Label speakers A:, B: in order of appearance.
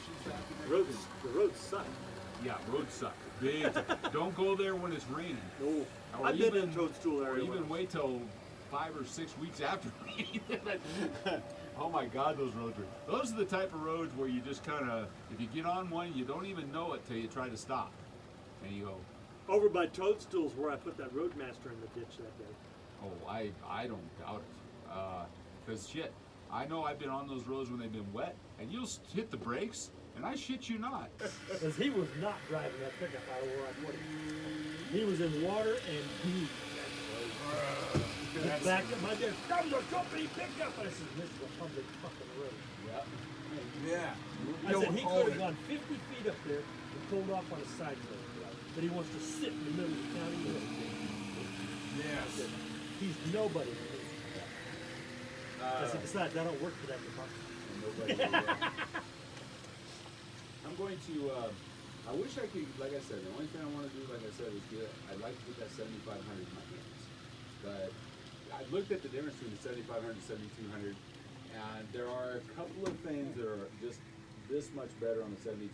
A: conditions back in there.
B: The roads suck.
A: Yeah, roads suck. Big. Don't go there when it's raining.
B: No,
A: Or
B: I've been in Toadstool
A: Or
B: area.
A: even wait till 5 or 6 weeks after rain. Oh my God, those roads are. Those are the type of roads where you just kind of, if you get on one, you don't even know it till you try to stop, and you go,
B: Over by Toadstool's where I put that roadmaster in the ditch that day.
A: oh, I don't doubt it, because shit, I know I've been on those roads when they've been wet, and you'll hit the brakes, and I shit you not.
C: Because he was not driving that pickup out of where I put him. He was in water and he backed up. My dad, come to company pickup. I said, this is a public fucking road.
A: Yeah.
D: Yeah.
C: I said, he could have gone 50 feet up there and pulled off on a side road. But he wants to sit in the middle of the county road. I
D: Yes.
C: said, he's nobody. I said, besides, I don't work for that department.
A: Nobody. I'm going to. I wish I could. Like I said, the only thing I want to do, like I said, is I'd like to get that 7,500 in my hands. But I looked at the difference between the 7,500 and 7,200, and there are a couple of things that are just this much better on the 72.